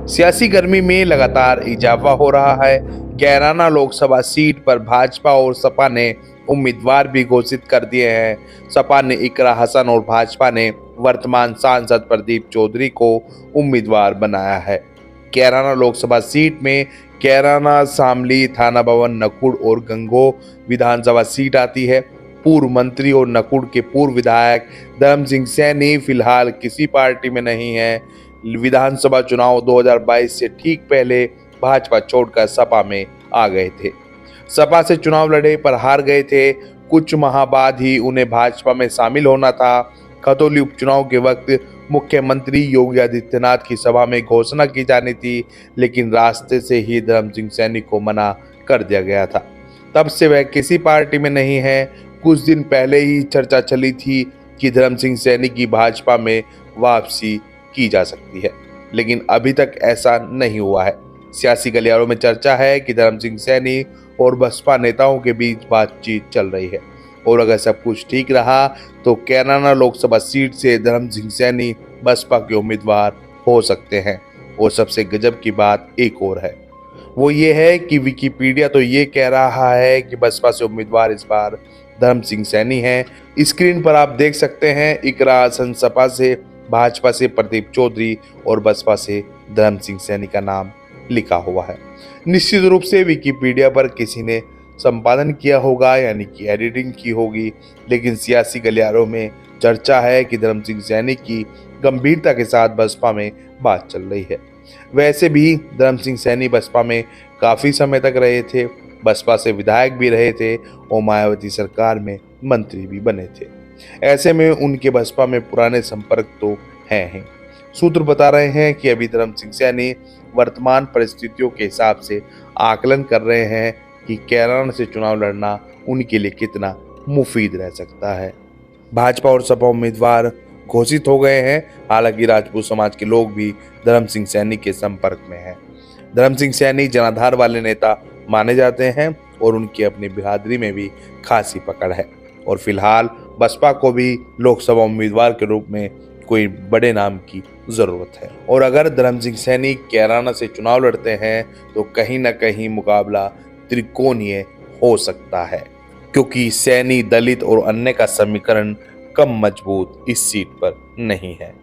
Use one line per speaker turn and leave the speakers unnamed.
सियासी गर्मी में लगातार इजाफा हो रहा है। कैराना लोकसभा सीट पर भाजपा और सपा ने उम्मीदवार भी घोषित कर दिए हैं। सपा ने इकरा हसन और भाजपा ने वर्तमान सांसद प्रदीप चौधरी को उम्मीदवार बनाया है। कैराना लोकसभा सीट में कैराना, शामली, थाना भवन, नकुड़ और गंगोह विधानसभा सीट आती है। पूर्व मंत्री और नकुड़ के पूर्व विधायक धर्म सिंह सैनी फिलहाल किसी पार्टी में नहीं है। विधानसभा चुनाव 2022 से ठीक पहले भाजपा छोड़कर सपा में आ गए थे। सपा से चुनाव लड़े पर हार गए थे। कुछ माह बाद ही उन्हें भाजपा में शामिल होना था। खतौली उपचुनाव के वक्त मुख्यमंत्री योगी आदित्यनाथ की सभा में घोषणा की जानी थी, लेकिन रास्ते से ही धर्म सिंह सैनी को मना कर दिया गया था। तब से वह किसी पार्टी में नहीं है। कुछ दिन पहले ही चर्चा चली थी कि धर्म सिंह सैनी की भाजपा में वापसी की जा सकती है, लेकिन अभी तक ऐसा नहीं हुआ है। सियासी गलियारों में चर्चा है कि धर्म सिंह सैनी और बसपा नेताओं के बीच बातचीत चल रही है, और अगर सब कुछ ठीक रहा तो कैराना लोकसभा सीट से धर्म सिंह सैनी बसपा के उम्मीदवार हो सकते हैं। और सबसे गजब की बात एक और है, वो ये है कि विकिपीडिया तो ये कह रहा है कि बसपा से उम्मीदवार इस बार धर्म सिंह सैनी हैं। स्क्रीन पर आप देख सकते हैं इकरा हसन सपा से, भाजपा से प्रदीप चौधरी और बसपा से धर्म सिंह सैनी का नाम लिखा हुआ है। निश्चित रूप से विकिपीडिया पर किसी ने संपादन किया होगा, यानी कि एडिटिंग की होगी, लेकिन सियासी गलियारों में चर्चा है कि धर्म सिंह सैनी की गंभीरता के साथ बसपा में बात चल रही है। वैसे भी धर्म सिंह सैनी बसपा में काफी समय तक रहे थे, बसपा से विधायक भी रहे थे और मायावती सरकार में मंत्री भी बने थे। ऐसे में उनके बसपा में पुराने संपर्क तो हैं। सूत्र बता रहे हैं कि अभी धर्म सिंह सैनी वर्तमान परिस्थितियों के हिसाब से आकलन कर रहे हैं कि कैराना से चुनाव लड़ना उनके लिए कितना मुफीद रह सकता है। भाजपा और सपा उम्मीदवार घोषित हो गए हैं। हालांकि राजपूत समाज के लोग भी धर्म सिंह सैनी के संपर्क में हैं। धर्म सिंह सैनी जनाधार वाले नेता माने जाते हैं और उनकी अपनी बिरादरी में भी खासी पकड़ है, और फिलहाल बसपा को भी लोकसभा उम्मीदवार के रूप में कोई बड़े नाम की जरूरत है। और अगर धर्म सिंह सैनी कैराना से चुनाव लड़ते हैं तो कहीं ना कहीं मुकाबला त्रिकोणीय हो सकता है, क्योंकि सैनी, दलित और अन्य का समीकरण कम मजबूत इस सीट पर नहीं है।